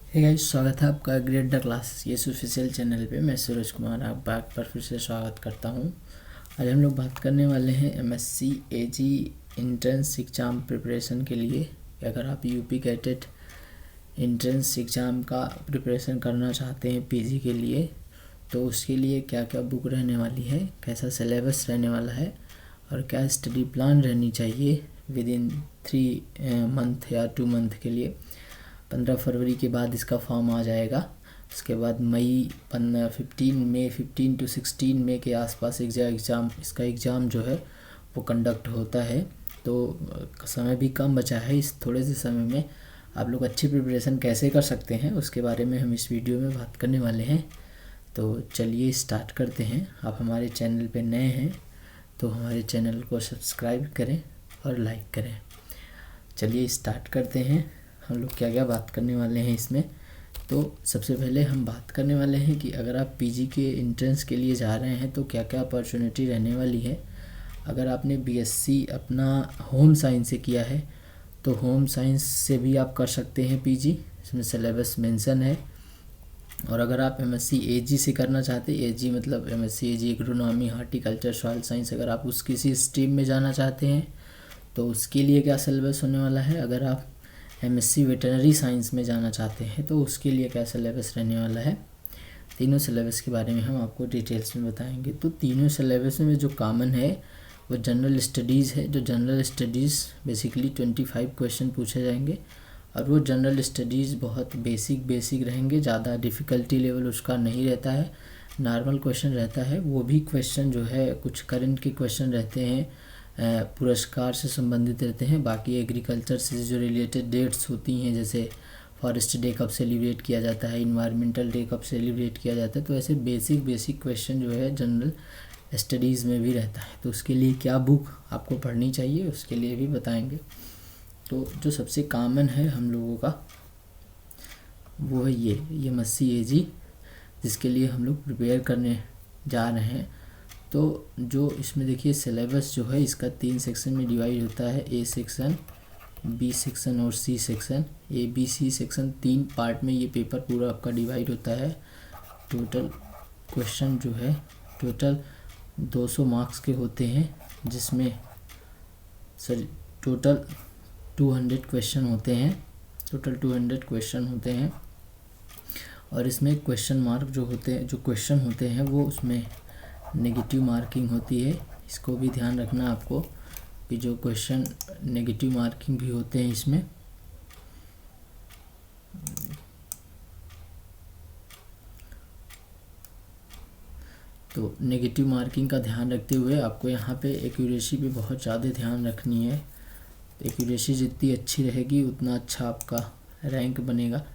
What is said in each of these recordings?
Hey guys, स्वागत है आपका ग्रेड द क्लास ये ऑफिशियल चैनल पे। मैं सूरज कुमार आप बात पर फिर से स्वागत करता हूँ। आज हम लोग बात करने वाले हैं एमएससी एजी एंट्रेंस एग्ज़ाम प्रिपरेशन के लिए। अगर आप यूपी कैटेट एंट्रेंस एग्ज़ाम का प्रिपरेशन करना चाहते हैं पीजी के लिए, तो उसके लिए क्या क्या बुक रहने वाली है, कैसा सिलेबस रहने वाला है और क्या स्टडी प्लान रहनी चाहिए विद इन 3 मंथ या 2 मंथ के लिए। 15 फरवरी के बाद इसका फॉर्म आ जाएगा। उसके बाद मई 15 to 16 मई के आसपास इसका एग्ज़ाम जो है वो कंडक्ट होता है। तो समय भी कम बचा है। इस थोड़े से समय में आप लोग अच्छी प्रिपरेशन कैसे कर सकते हैं उसके बारे में हम इस वीडियो में बात करने वाले हैं। तो चलिए स्टार्ट करते हैं। आप हमारे चैनल पे नए हैं तो हमारे चैनल को सब्सक्राइब करें और लाइक करें। चलिए स्टार्ट करते हैं। हम लोग क्या क्या बात करने वाले हैं इसमें। तो सबसे पहले हम बात करने वाले हैं कि अगर आप पीजी के एंट्रेंस के लिए जा रहे हैं तो क्या क्या अपॉर्चुनिटी रहने वाली है। अगर आपने बीएससी अपना होम साइंस से किया है तो होम साइंस से भी आप कर सकते हैं पीजी, इसमें सिलेबस मेंशन है। और अगर आप एमएससी एजी से करना चाहते हैं, एजी मतलब एमएससी एजी एग्रोनॉमी हार्टिकल्चर सॉइल साइंस, अगर आप उस किसी स्ट्रीम में जाना चाहते हैं तो उसके लिए क्या सिलेबस होने वाला है। अगर आप एमएससी वेटरनरी साइंस में जाना चाहते हैं तो उसके लिए क्या सिलेबस रहने वाला है। तीनों सिलेबस के बारे में हम आपको डिटेल्स में बताएंगे। तो तीनों सिलेबस में जो कॉमन है वो जनरल स्टडीज़ है। जो जनरल स्टडीज़ बेसिकली 25 क्वेश्चन पूछे जाएंगे और वो जनरल स्टडीज़ बहुत बेसिक रहेंगे, ज़्यादा डिफ़िकल्टी लेवल उसका नहीं रहता है, नॉर्मल क्वेश्चन रहता है। वो भी क्वेश्चन जो है कुछ करंट के क्वेश्चन रहते हैं, पुरस्कार से संबंधित रहते हैं। बाकी एग्रीकल्चर से जो रिलेटेड डेट्स होती हैं, जैसे फॉरेस्ट डे कब सेलिब्रेट किया जाता है, इन्वायरमेंटल डे कब सेलिब्रेट किया जाता है, तो ऐसे बेसिक क्वेश्चन जो है जनरल स्टडीज़ में भी रहता है। तो उसके लिए क्या बुक आपको पढ़नी चाहिए उसके लिए भी बताएंगे। तो जो सबसे कॉमन है हम लोगों का वो है ये एमएससी एजी, जिसके लिए हम लोग प्रिपेयर करने जा रहे हैं। तो जो इसमें देखिए सिलेबस जो है इसका 3 सेक्शन में डिवाइड होता है, ए सेक्शन, बी सेक्शन और C section. A B C section 3 part में ये पेपर पूरा आपका डिवाइड होता है। टोटल क्वेश्चन जो है टोटल 200 मार्क्स के होते हैं, जिसमें टोटल 200 क्वेश्चन होते हैं। टोटल 200 क्वेश्चन होते हैं और इसमें क्वेश्चन मार्क जो क्वेश्चन होते हैं वो उसमें नेगेटिव मार्किंग होती है। इसको भी ध्यान रखना आपको कि जो क्वेश्चन नेगेटिव मार्किंग भी होते हैं इसमें। तो नेगेटिव मार्किंग का ध्यान रखते हुए आपको यहाँ पे एक्यूरेसी पे बहुत ज़्यादा ध्यान रखनी है। एक्यूरेसी जितनी अच्छी रहेगी उतना अच्छा आपका रैंक बनेगा।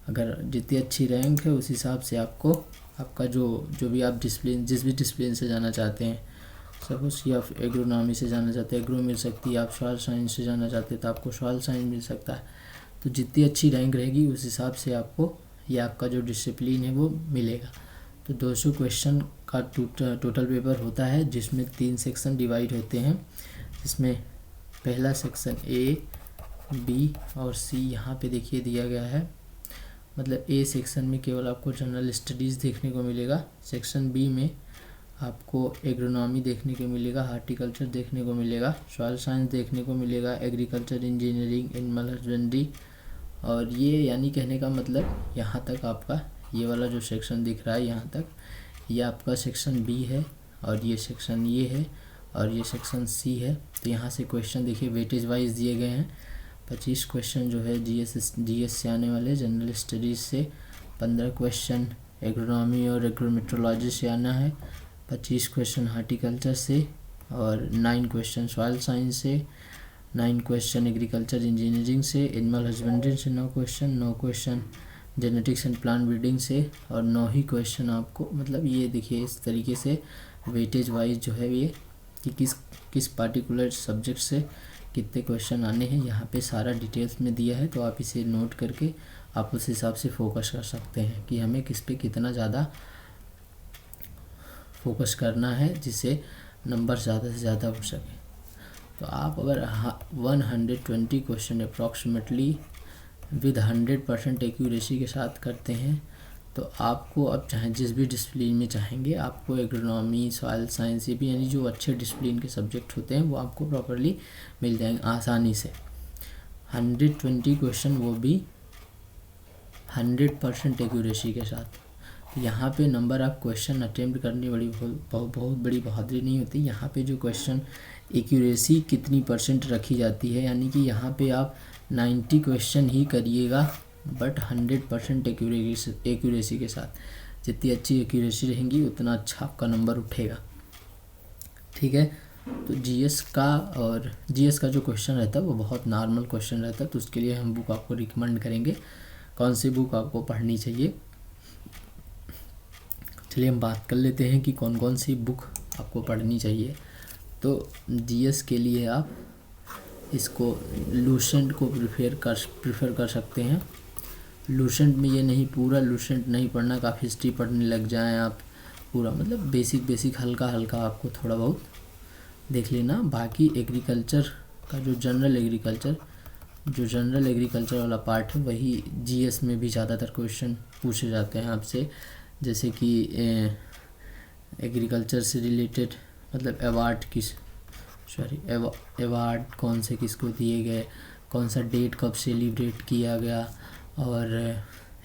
अगर जितनी अच्छी रैंक है उस हिसाब से आपका जो भी आप जिस भी डिसिप्लिन से जाना चाहते हैं, सपोज कि आप एग्रोनॉमी से जाना चाहते हैं एग्रो मिल सकती है, आप सॉइल साइंस से जाना चाहते हैं तो आपको सॉइल साइंस मिल सकता है। तो जितनी अच्छी रैंक रहेगी उस हिसाब से आपका जो डिसिप्लिन है वो मिलेगा। तो 200 क्वेश्चन का टोटल पेपर होता है, जिसमें 3 सेक्शन डिवाइड होते हैं। जिसमें पहला सेक्शन ए, बी और सी यहाँ पे देखिए दिया गया है। मतलब ए सेक्शन में केवल आपको जनरल स्टडीज़ देखने को मिलेगा। सेक्शन बी में आपको एग्रोनॉमी देखने को मिलेगा, हार्टिकल्चर देखने को मिलेगा, सॉइल साइंस देखने को मिलेगा, एग्रीकल्चर इंजीनियरिंग, एनिमल हस्बेंड्री। और ये यानी कहने का मतलब यहाँ तक आपका ये वाला जो सेक्शन दिख रहा है यहाँ तक ये आपका सेक्शन बी है और ये सेक्शन ये है और ये सेक्शन सी है। तो यहाँ से क्वेश्चन देखिए वेटेज वाइज दिए गए हैं। 25 क्वेश्चन जो है जीएस से आने वाले, जनरल स्टडीज़ से 15 क्वेश्चन एग्रोनॉमी और एग्रोमेट्रोलॉजी से आना है, 25 क्वेश्चन हार्टिकल्चर से और 9 क्वेश्चन सॉइल साइंस से, 9 क्वेश्चन एग्रीकल्चर इंजीनियरिंग से, एनिमल हस्बेंड्री से 9 question genetics and plant breeding से और 9 ही क्वेश्चन आपको, मतलब ये देखिए इस तरीके से वेटेज वाइज जो है ये कि किस पार्टिकुलर सब्जेक्ट से कितने क्वेश्चन आने हैं यहाँ पे सारा डिटेल्स में दिया है। तो आप इसे नोट करके आप उस हिसाब से फोकस कर सकते हैं कि हमें किस पे कितना ज़्यादा फोकस करना है जिससे नंबर ज़्यादा से ज़्यादा हो सके। तो आप अगर 120 क्वेश्चन अप्रॉक्सीमेटली विद 100% एक्यूरेसी के साथ करते हैं तो आपको अब चाहे जिस भी डिसिप्लिन में चाहेंगे आपको एग्रोनॉमी, सॉइल साइंस, ये भी यानी जो अच्छे डिसिप्लिन के सब्जेक्ट होते हैं वो आपको प्रॉपरली मिल जाएंगे आसानी से। 120 क्वेश्चन, वो भी 100% एक्यूरेसी के साथ। तो यहाँ पे नंबर ऑफ क्वेश्चन अटेम्प्ट करनी बहुत बड़ी बहादुरी नहीं होती। यहाँ पे जो क्वेश्चन एक्यूरेसी कितनी % रखी जाती है, यानी कि यहाँ पे आप 90 क्वेश्चन ही करिएगा बट 100% एक्यूरेसी के साथ। जितनी अच्छी एक्यूरेसी रहेंगी उतना अच्छा आपका नंबर उठेगा, ठीक है। तो जीएस का जो क्वेश्चन रहता है वो बहुत नॉर्मल क्वेश्चन रहता है, तो उसके लिए हम बुक आपको रिकमेंड करेंगे कौन सी बुक आपको पढ़नी चाहिए। चलिए हम बात कर लेते हैं कि कौन कौन सी बुक आपको पढ़नी चाहिए। तो जीएस के लिए आप इसको लूसेंट को प्रेफर कर सकते हैं। लूसेंट में ये नहीं, पूरा लूसेंट नहीं पढ़ना, काफ़ी हिस्ट्री पढ़ने लग जाएं आप, पूरा मतलब बेसिक हल्का आपको थोड़ा बहुत देख लेना। बाकी एग्रीकल्चर का जो जनरल एग्रीकल्चर वाला पार्ट है वही जीएस में भी ज़्यादातर क्वेश्चन पूछे जाते हैं आपसे, जैसे कि एग्रीकल्चर से रिलेटेड मतलब अवार्ड कौन से किसको दिए गए, कौन सा डेट कब सेलिब्रेट किया गया, और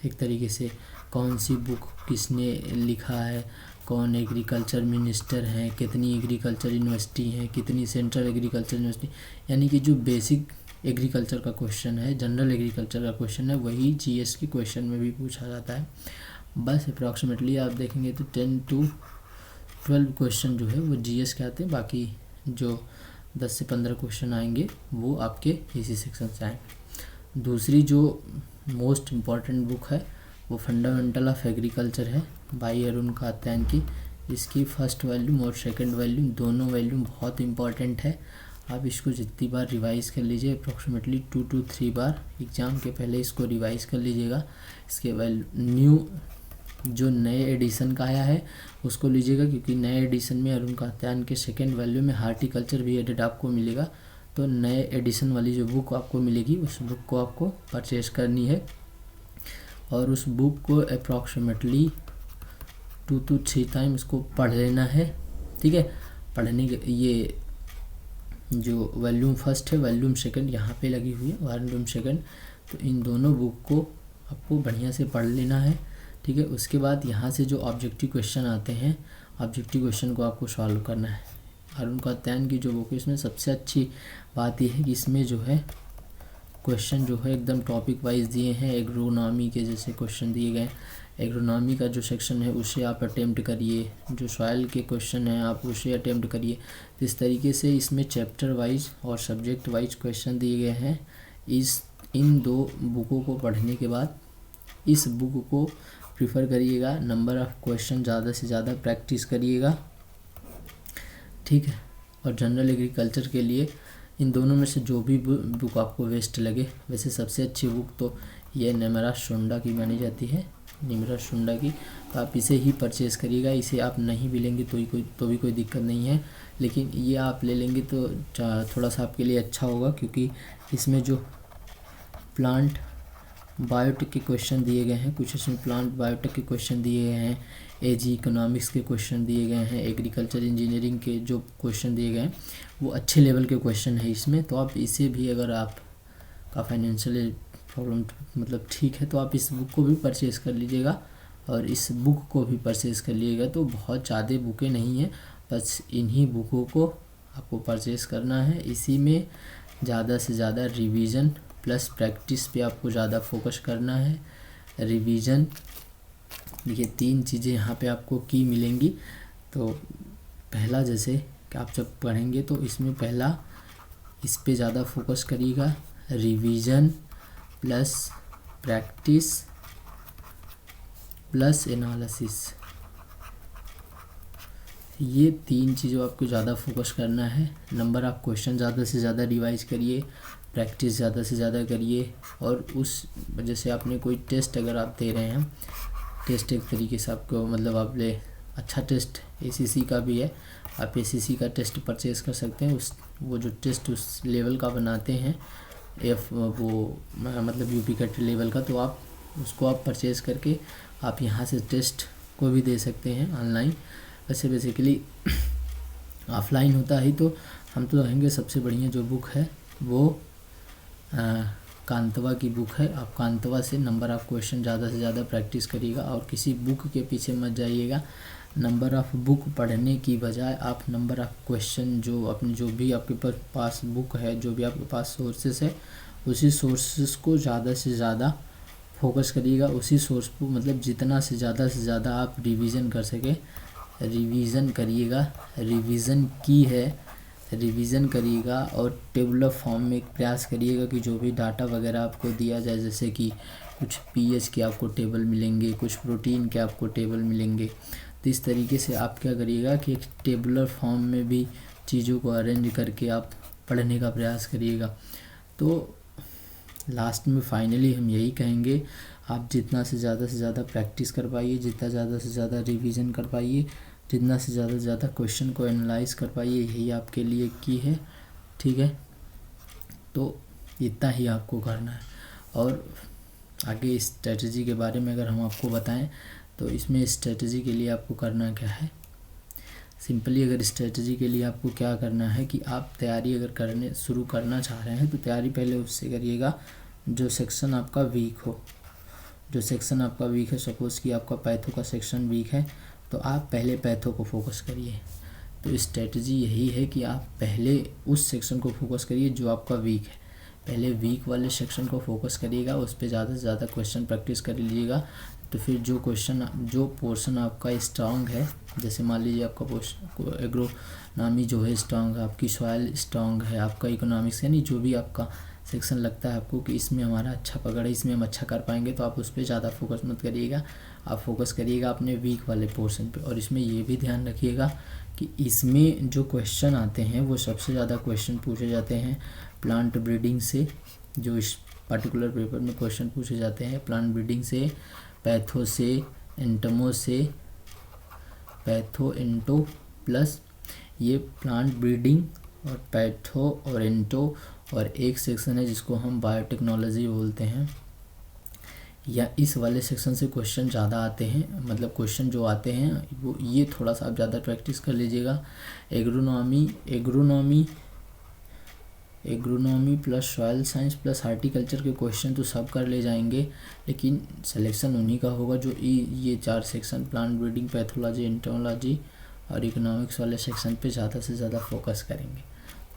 एक तरीके से कौन सी बुक किसने लिखा है, कौन एग्रीकल्चर मिनिस्टर हैं, कितनी एग्रीकल्चर यूनिवर्सिटी हैं, कितनी सेंट्रल एग्रीकल्चर यूनिवर्सिटी, यानी कि जो बेसिक एग्रीकल्चर का क्वेश्चन है, जनरल एग्रीकल्चर का क्वेश्चन है, वही जीएस के क्वेश्चन में भी पूछा जाता है। बस अप्रॉक्सीमेटली आप देखेंगे तो 10 to 12 क्वेश्चन जो है वो जीएस के आते हैं, बाकी जो 10 से 15 क्वेश्चन आएंगे वो आपके इसी सेक्शन से आएंगे। दूसरी जो मोस्ट इम्पॉर्टेंट बुक है वो फंडामेंटल ऑफ एग्रीकल्चर है बाई अरुण कात्यायन की। इसकी फर्स्ट वॉल्यूम और सेकंड वॉल्यूम दोनों वॉल्यूम बहुत इम्पॉर्टेंट है। आप इसको जितनी बार रिवाइज़ कर लीजिए, अप्रॉक्सीमेटली 2 to 3 बार एग्ज़ाम के पहले इसको रिवाइज़ कर लीजिएगा। इसके बाद जो नए एडिशन का आया है उसको लीजिएगा, क्योंकि नए एडिशन में अरुण कात्यायन के सेकेंड वॉल्यूम में हार्टिकल्चर भी एडेड आपको मिलेगा। तो नए एडिशन वाली जो बुक आपको मिलेगी उस बुक को आपको परचेज़ करनी है और उस बुक को अप्रॉक्सीमेटली 2 to 3 टाइम इसको पढ़ लेना है, ठीक है। पढ़ने के ये जो वॉल्यूम फर्स्ट है, वॉल्यूम सेकंड यहाँ पे लगी हुई है, वॉल्यूम सेकंड, तो इन दोनों बुक को आपको बढ़िया से पढ़ लेना है, ठीक है। उसके बाद यहाँ से जो ऑब्जेक्टिव क्वेश्चन आते हैं, ऑब्जेक्टिव क्वेश्चन को आपको सॉल्व करना है। अरुण कात्यायन की जो बुक है इसमें सबसे अच्छी बात यह है कि इसमें जो है क्वेश्चन जो है एकदम टॉपिक वाइज दिए हैं। एग्रोनॉमी के जैसे क्वेश्चन दिए गए, एग्रोनॉमी का जो सेक्शन है उसे आप अटेम्प्ट करिए, जो सॉइल के क्वेश्चन हैं आप उसे अटेम्प्ट करिए। इस तरीके से इसमें चैप्टर वाइज और सब्जेक्ट वाइज क्वेश्चन दिए गए हैं। इन 2 बुकों को पढ़ने के बाद इस बुक को प्रीफर करिएगा, नंबर ऑफ़ क्वेश्चन ज़्यादा से ज़्यादा प्रैक्टिस करिएगा, ठीक है। और जनरल एग्रीकल्चर के लिए इन दोनों में से जो भी बुक आपको बेस्ट लगे, वैसे सबसे अच्छी बुक तो ये निमिरा शुंडा की मानी जाती है, निमिरा शुंडा की, तो आप इसे ही परचेज़ करिएगा। इसे आप नहीं भी लेंगे तो भी कोई दिक्कत नहीं है, लेकिन ये आप ले लेंगे तो थोड़ा सा आपके लिए अच्छा होगा, क्योंकि इसमें जो प्लांट बायोटेक के क्वेश्चन दिए गए हैं, कुछ इसमें प्लांट बायोटेक के क्वेश्चन दिए गए हैं, एजी इकोनॉमिक्स के क्वेश्चन दिए गए हैं, एग्रीकल्चर इंजीनियरिंग के जो क्वेश्चन दिए गए हैं वो अच्छे लेवल के क्वेश्चन है इसमें। तो आप इसे भी, अगर आपका फाइनेंशियल प्रॉब्लम मतलब ठीक है तो आप इस बुक को भी परचेज़ कर लीजिएगा और इस बुक को भी परचेज़ कर लीजिएगा। तो बहुत ज़्यादा बुकें नहीं हैं, बस इन्हीं बुकों को आपको परचेज़ करना है। इसी में ज़्यादा से ज़्यादा रिवीजन प्लस प्रैक्टिस पे आपको ज़्यादा फोकस करना है। रिवीजन, ये 3 चीज़ें यहाँ पे आपको की मिलेंगी। तो पहला, जैसे कि आप जब पढ़ेंगे तो इसमें पहला इस पे ज़्यादा फोकस करिएगा, revision plus practice plus analysis, ये 3 चीज़ों आपको ज़्यादा फोकस करना है। नंबर ऑफ़ क्वेश्चन ज़्यादा से ज़्यादा रिवाइज करिए, प्रैक्टिस ज़्यादा से ज़्यादा करिए। और उस वजह से आपने कोई टेस्ट अगर आप दे रहे हैं, टेस्ट एक तरीके से आपको मतलब आप ले अच्छा टेस्ट एसीसी का भी है, आप एसीसी का टेस्ट परचेज़ कर सकते हैं। वो जो टेस्ट उस लेवल का बनाते हैं मतलब यूपी कैट लेवल का, तो आप उसको आप परचेज़ करके आप यहाँ से टेस्ट को भी दे सकते हैं ऑनलाइन। वैसे बेसिकली ऑफलाइन होता है, तो हम तो रहेंगे सबसे बढ़िया जो बुक है वो कांतवा की बुक है। आप कांतवा से नंबर ऑफ़ क्वेश्चन ज़्यादा से ज़्यादा प्रैक्टिस करिएगा और किसी बुक के पीछे मत जाइएगा। नंबर ऑफ़ बुक पढ़ने की बजाय आप नंबर ऑफ़ क्वेश्चन जो भी आपके पास बुक है, जो भी आपके पास सोर्सेस है, उसी सोर्सेस को ज़्यादा से ज़्यादा फोकस करिएगा। उसी सोर्स को मतलब जितना से ज़्यादा आप रिवीजन कर सके रिवीजन करिएगा। रिवीजन करिएगा और टेबुलर फॉर्म में एक प्रयास करिएगा कि जो भी डाटा वगैरह आपको दिया जाए, जैसे कि कुछ पीएच के आपको टेबल मिलेंगे, कुछ प्रोटीन के आपको टेबल मिलेंगे, तो इस तरीके से आप क्या करिएगा कि एक टेबुलर फॉर्म में भी चीज़ों को अरेंज करके आप पढ़ने का प्रयास करिएगा। तो लास्ट में फाइनली हम यही कहेंगे, आप जितना से ज़्यादा प्रैक्टिस कर पाइए, जितना ज़्यादा से ज़्यादा रिवीजन कर पाइए, जितना से ज़्यादा क्वेश्चन को एनालाइज कर पाइए, यही आपके लिए की है। ठीक है, तो इतना ही आपको करना है। और आगे इस स्ट्रेटजी के बारे में अगर हम आपको बताएं, तो इसमें स्ट्रेटजी के लिए आपको करना क्या है, सिंपली अगर स्ट्रेटजी के लिए आपको क्या करना है कि आप तैयारी अगर शुरू करना चाह रहे हैं, तो तैयारी पहले उससे करिएगा जो सेक्शन आपका वीक हो। जो सेक्शन आपका वीक है, सपोज़ कि आपका पैथो का सेक्शन वीक है, तो आप पहले पैथो को फोकस करिए। तो स्ट्रेटजी यही है कि आप पहले उस सेक्शन को फोकस करिए जो आपका वीक है। पहले वीक वाले सेक्शन को फोकस करिएगा, उस पर ज़्यादा से ज़्यादा क्वेश्चन प्रैक्टिस कर लीजिएगा। तो फिर जो पोर्शन आपका स्ट्रांग है, जैसे मान लीजिए आपका एग्रोनॉमी जो है स्ट्रांग है, आपकी सॉइल स्ट्रांग है, आपका इकोनॉमिक्स, यानी जो भी आपका सेक्शन लगता है आपको कि इसमें हमारा अच्छा पकड़ है, इसमें हम अच्छा कर पाएंगे, तो आप उस पर ज़्यादा फोकस मत करिएगा। आप फोकस करिएगा अपने वीक वाले पोर्शन पे। और इसमें ये भी ध्यान रखिएगा कि इसमें जो क्वेश्चन आते हैं वो सबसे ज़्यादा क्वेश्चन पूछे जाते हैं प्लांट ब्रीडिंग से। जो इस पर्टिकुलर पेपर में क्वेश्चन पूछे जाते हैं प्लांट ब्रीडिंग से, पैथो से, एंटमो से, पैथो एंटो प्लस ये प्लांट ब्रीडिंग और पैथो और एंटो, और एक सेक्शन है जिसको हम बायोटेक्नोलॉजी बोलते हैं, या इस वाले सेक्शन से क्वेश्चन ज़्यादा आते हैं। मतलब क्वेश्चन जो आते हैं वो ये थोड़ा सा आप ज़्यादा प्रैक्टिस कर लीजिएगा। Agronomy plus soil science plus horticulture के क्वेश्चन तो सब कर ले जाएंगे, लेकिन सिलेक्शन उन्हीं का होगा जो ये 4 सेक्शन प्लांट ब्रीडिंग, पैथोलॉजी, एंटोलॉजी और इकोनॉमिक्स वाले सेक्शन पे ज़्यादा से ज़्यादा फोकस करेंगे।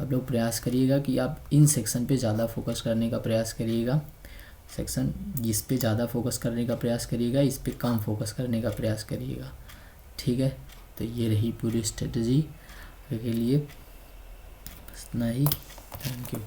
आप लोग प्रयास करिएगा कि आप इन सेक्शन पे ज़्यादा फोकस करने का प्रयास करिएगा। सेक्शन इस पे ज़्यादा फोकस करने का प्रयास करिएगा, इस पे कम फोकस करने का प्रयास करिएगा। ठीक है, तो ये रही पूरी स्ट्रेटजी के लिए, बस इतना ही। Thank you.